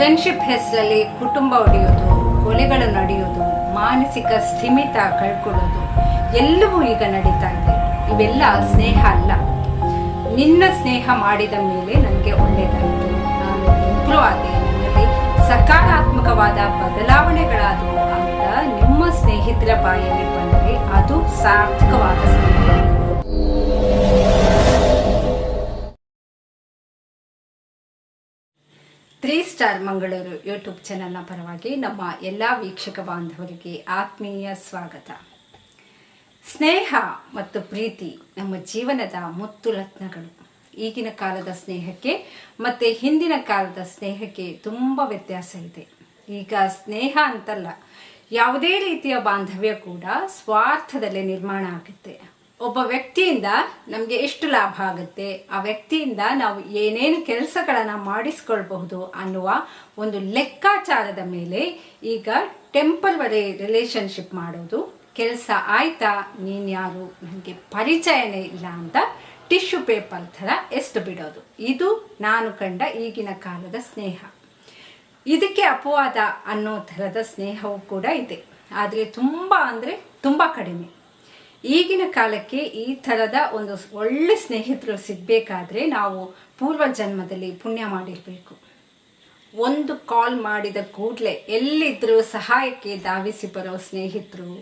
Friendship ಹೆಸರಲ್ಲಿ ಕುಟುಂಬ ಒಡೆಯೋದು, ಕೊಲೆಗಳು ನಡೆಯೋದು, ಮಾನಸಿಕ ಸ್ಥಿಮಿತ ಕಳ್ಕೊಳ್ಳೋದು ಎಲ್ಲವೂ ಈಗ ನಡೀತಾ ಇದೆ. ಇವೆಲ್ಲ ಸ್ನೇಹ ಅಲ್ಲ. ನಿನ್ನ ಸ್ನೇಹ ಮಾಡಿದ ಮೇಲೆ ನನಗೆ ಒಳ್ಳೆಯದಾಯಿತು, ನಾನು ಇಂಪ್ರೂವ್ ಆದೆ, ನನ್ನಲ್ಲಿ ಸಕಾರಾತ್ಮಕವಾದ ಬದಲಾವಣೆಗಳಾದವು ಅಂತ ನಿಮ್ಮ ಸ್ನೇಹಿತರ ಬಾಯಲ್ಲಿ ಬಂದರೆ ಅದು ಸಾರ್ಥಕವಾದ ಸ್ನೇಹ. 3 ಸ್ಟಾರ್ ಮಂಗಳೂರು ಯೂಟ್ಯೂಬ್ ಚಾನೆಲ್ನ ಪರವಾಗಿ ನಮ್ಮ ಎಲ್ಲ ವೀಕ್ಷಕ ಬಾಂಧವರಿಗೆ ಆತ್ಮೀಯ ಸ್ವಾಗತ. ಸ್ನೇಹ ಮತ್ತು ಪ್ರೀತಿ ನಮ್ಮ ಜೀವನದ ಮುತ್ತುರತ್ನಗಳು. ಈಗಿನ ಕಾಲದ ಸ್ನೇಹಕ್ಕೆ ಮತ್ತು ಹಿಂದಿನ ಕಾಲದ ಸ್ನೇಹಕ್ಕೆ ತುಂಬ ವ್ಯತ್ಯಾಸ ಇದೆ. ಈಗ ಸ್ನೇಹ ಅಂತಲ್ಲ, ಯಾವುದೇ ರೀತಿಯ ಬಾಂಧವ್ಯ ಕೂಡ ಸ್ವಾರ್ಥದಲ್ಲೇ ನಿರ್ಮಾಣ ಆಗುತ್ತೆ. ಒಬ್ಬ ವ್ಯಕ್ತಿಯಿಂದ ನಮಗೆ ಎಷ್ಟು ಲಾಭ ಆಗುತ್ತೆ, ಆ ವ್ಯಕ್ತಿಯಿಂದ ನಾವು ಏನೇನು ಕೆಲಸಗಳನ್ನು ಮಾಡಿಸ್ಕೊಳ್ಬಹುದು ಅನ್ನುವ ಒಂದು ಲೆಕ್ಕಾಚಾರದ ಮೇಲೆ ಈಗ ಟೆಂಪರರಿ ರಿಲೇಶನ್ಶಿಪ್ ಮಾಡೋದು. ಕೆಲಸ ಆಯ್ತಾ, ನೀನು ಯಾರು, ನನಗೆ ಪರಿಚಯನೇ ಇಲ್ಲ ಅಂತ ಟಿಶ್ಯೂ ಪೇಪರ್ ಥರ ಎಷ್ಟು ಬಿಡೋದು. ಇದು ನಾನು ಕಂಡ ಈಗಿನ ಕಾಲದ ಸ್ನೇಹ. ಇದಕ್ಕೆ ಅಪವಾದ ಅನ್ನೋ ಥರದ ಸ್ನೇಹವೂ ಕೂಡ ಇದೆ, ಆದರೆ ತುಂಬ ಕಡಿಮೆ. ಈಗಿನ ಕಾಲಕ್ಕೆ ಈ ಥರದ ಒಂದು ಒಳ್ಳೆ ಸ್ನೇಹಿತರು ಸಿಗಬೇಕಾದ್ರೆ ನಾವು ಪೂರ್ವ ಜನ್ಮದಲ್ಲಿ ಪುಣ್ಯ ಮಾಡಿರಬೇಕು. ಒಂದು ಕಾಲ್ ಮಾಡಿದ ಕೂಡಲೇ ಎಲ್ಲಿದ್ದರೂ ಸಹಾಯಕ್ಕೆ ಧಾವಿಸಿ ಬರೋ ಸ್ನೇಹಿತರು,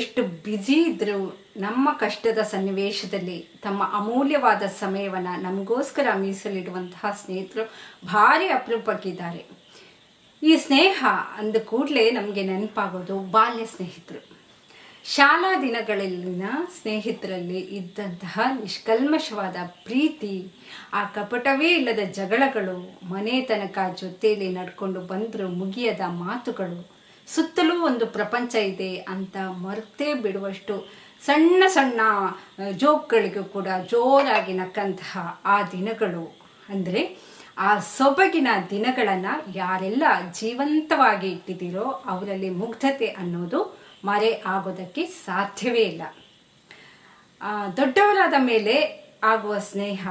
ಎಷ್ಟು ಬ್ಯುಸಿ ಇದ್ದರೂ ನಮ್ಮ ಕಷ್ಟದ ಸನ್ನಿವೇಶದಲ್ಲಿ ತಮ್ಮ ಅಮೂಲ್ಯವಾದ ಸಮಯವನ್ನು ನಮಗೋಸ್ಕರ ಮೀಸಲಿಡುವಂತಹ ಸ್ನೇಹಿತರು ಭಾರಿ ಅಪರೂಪಕ್ಕಿದ್ದಾರೆ. ಈ ಸ್ನೇಹ ಅಂದ ಕೂಡಲೇ ನಮಗೆ ನೆನಪಾಗೋದು ಬಾಲ್ಯ ಸ್ನೇಹಿತರು. ಶಾಲಾ ದಿನಗಳಲ್ಲಿನ ಸ್ನೇಹಿತರಲ್ಲಿ ಇದ್ದಂತಹ ನಿಷ್ಕಲ್ಮಶವಾದ ಪ್ರೀತಿ, ಆ ಕಪಟವೇ ಇಲ್ಲದ ಜಗಳಗಳು, ಮನೆ ತನಕ ಜೊತೆಯಲ್ಲಿ ನಡ್ಕೊಂಡು ಬಂದರೂ ಮುಗಿಯದ ಮಾತುಗಳು, ಸುತ್ತಲೂ ಒಂದು ಪ್ರಪಂಚ ಇದೆ ಅಂತ ಮರೆತೇ ಬಿಡುವಷ್ಟು ಸಣ್ಣ ಸಣ್ಣ ಜೋಕ್ಗಳಿಗೂ ಕೂಡ ಜೋರಾಗಿ ನಕ್ಕಂತಹ ಆ ದಿನಗಳು, ಅಂದರೆ ಆ ಸೊಬಗಿನ ದಿನಗಳನ್ನು ಯಾರೆಲ್ಲ ಜೀವಂತವಾಗಿ ಇಟ್ಟಿದ್ದೀರೋ ಅವರಲ್ಲಿ ಮುಗ್ಧತೆ ಅನ್ನೋದು ಮರೆ ಆಗೋದಕ್ಕೆ ಸಾಧ್ಯವೇ ಇಲ್ಲ. ದೊಡ್ಡವರಾದ ಮೇಲೆ ಆಗುವ ಸ್ನೇಹ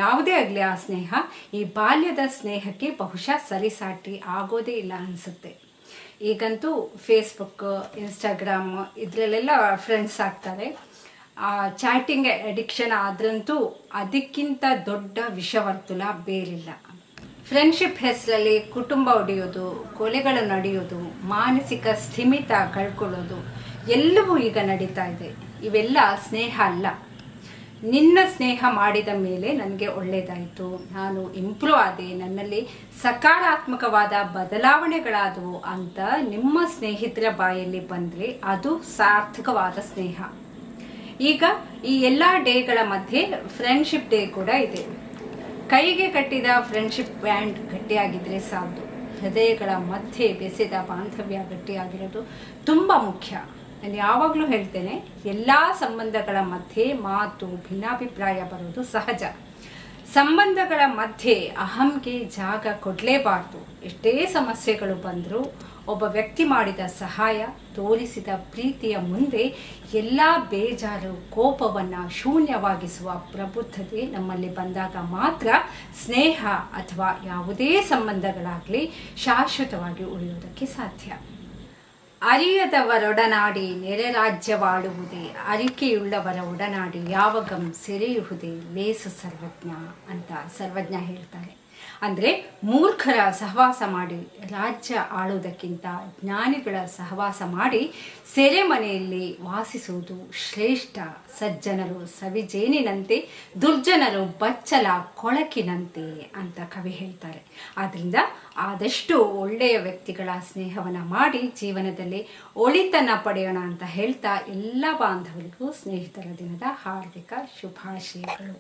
ಯಾವುದೇ ಆಗಲಿ, ಆ ಸ್ನೇಹ ಈ ಬಾಲ್ಯದ ಸ್ನೇಹಕ್ಕೆ ಬಹುಶಃ ಸರಿಸಾಟಿ ಆಗೋದೇ ಇಲ್ಲ ಅನಿಸುತ್ತೆ. ಈಗಂತೂ ಫೇಸ್ಬುಕ್, ಇನ್ಸ್ಟಾಗ್ರಾಮ್ ಇದರಲ್ಲೆಲ್ಲ ಫ್ರೆಂಡ್ಸ್ ಆಗ್ತಾರೆ. ಚಾಟಿಂಗ್ ಅಡಿಕ್ಷನ್ ಆದ್ರಂತೂ ಅದಕ್ಕಿಂತ ದೊಡ್ಡ ವಿಷವರ್ತುಲ ಬೇರಿಲ್ಲ. ಫ್ರೆಂಡ್ಶಿಪ್ ಹೆಸರಲ್ಲಿ ಕುಟುಂಬ ಒಡೆಯೋದು, ಕೊಲೆಗಳು ನಡೆಯೋದು, ಮಾನಸಿಕ ಸ್ಥಿಮಿತ ಕಳ್ಕೊಳ್ಳೋದು ಎಲ್ಲವೂ ಈಗ ನಡೀತಾ ಇದೆ. ಇವೆಲ್ಲ ಸ್ನೇಹ ಅಲ್ಲ. ನಿನ್ನ ಸ್ನೇಹ ಮಾಡಿದ ಮೇಲೆ ನನಗೆ ಒಳ್ಳೆಯದಾಯಿತು, ನಾನು ಇಂಪ್ರೂವ್ ಆದೆ, ನನ್ನಲ್ಲಿ ಸಕಾರಾತ್ಮಕವಾದ ಬದಲಾವಣೆಗಳಾದವು ಅಂತ ನಿಮ್ಮ ಸ್ನೇಹಿತರ ಬಾಯಲ್ಲಿ ಬಂದರೆ ಅದು ಸಾರ್ಥಕವಾದ ಸ್ನೇಹ. ಈಗ ಈ ಎಲ್ಲ ಡೇಗಳ ಮಧ್ಯೆ ಫ್ರೆಂಡ್ಶಿಪ್ ಡೇ ಕೂಡ ಇದೆ. ಕೈಗೆ ಕಟ್ಟಿದ ಫ್ರೆಂಡ್ಶಿಪ್ ಬ್ಯಾಂಡ್ ಗಟ್ಟಿಯಾಗಿದ್ದರೆ ಸಾಲದು, ಹೃದಯಗಳ ಮಧ್ಯೆ ಬೆಸೆದ ಬಾಂಧವ್ಯ ಗಟ್ಟಿಯಾಗಿರೋದು ತುಂಬ ಮುಖ್ಯ. ನಾನು ಯಾವಾಗಲೂ ಹೇಳ್ತೇನೆ, ಎಲ್ಲ ಸಂಬಂಧಗಳ ಮಧ್ಯೆ ಮಾತು, ಭಿನ್ನಾಭಿಪ್ರಾಯ ಬರೋದು ಸಹಜ. ಸಂಬಂಧಗಳ ಮಧ್ಯೆ ಅಹಂಗೆ ಜಾಗ ಕೊಡಲೇಬಾರ್ದು. ಎಷ್ಟೇ ಸಮಸ್ಯೆಗಳು ಬಂದರೂ ಒಬ್ಬ ವ್ಯಕ್ತಿ ಮಾಡಿದ ಸಹಾಯ, ತೋರಿಸಿದ ಪ್ರೀತಿಯ ಮುಂದೆ ಎಲ್ಲ ಬೇಜಾರು, ಕೋಪವನ್ನು ಶೂನ್ಯವಾಗಿಸುವ ಪ್ರಬುದ್ಧತೆ ನಮ್ಮಲ್ಲಿ ಬಂದಾಗ ಮಾತ್ರ ಸ್ನೇಹ ಅಥವಾ ಯಾವುದೇ ಸಂಬಂಧಗಳಾಗಲಿ ಶಾಶ್ವತವಾಗಿ ಉಳಿಯೋದಕ್ಕೆ ಸಾಧ್ಯ. ಅರಿಯದವರೊಡನಾಡಿ ನೆರೆ ರಾಜ್ಯವಾಳುವುದೇ, ಅರಿಕೆಯುಳ್ಳವರ ಒಡನಾಡಿ ಯಾವಗಂ ಸೆರೆಯುವುದೇ ಲೇಸು ಸರ್ವಜ್ಞ ಅಂತ ಸರ್ವಜ್ಞ ಹೇಳ್ತಾರೆ. ಅಂದರೆ ಮೂರ್ಖರ ಸಹವಾಸ ಮಾಡಿ ರಾಜ್ಯ ಆಳುವುದಕ್ಕಿಂತ ಜ್ಞಾನಿಗಳ ಸಹವಾಸ ಮಾಡಿ ಸೆರೆಮನೆಯಲ್ಲಿ ವಾಸಿಸುವುದು ಶ್ರೇಷ್ಠ. ಸಜ್ಜನರು ಸವಿಜೇನಿನಂತೆ, ದುರ್ಜನರು ಬಚ್ಚಲ ಕೊಳಕಿನಂತೆ ಅಂತ ಕವಿ ಹೇಳ್ತಾರೆ. ಆದ್ದರಿಂದ ಆದಷ್ಟು ಒಳ್ಳೆಯ ವ್ಯಕ್ತಿಗಳ ಸ್ನೇಹವನ್ನು ಮಾಡಿ ಜೀವನದಲ್ಲಿ ಒಳಿತನ್ನು ಪಡೆಯೋಣ ಅಂತ ಹೇಳ್ತಾ ಎಲ್ಲ ಬಾಂಧವರಿಗೂ ಸ್ನೇಹಿತರ ದಿನದ ಹಾರ್ದಿಕ ಶುಭಾಶಯಗಳು.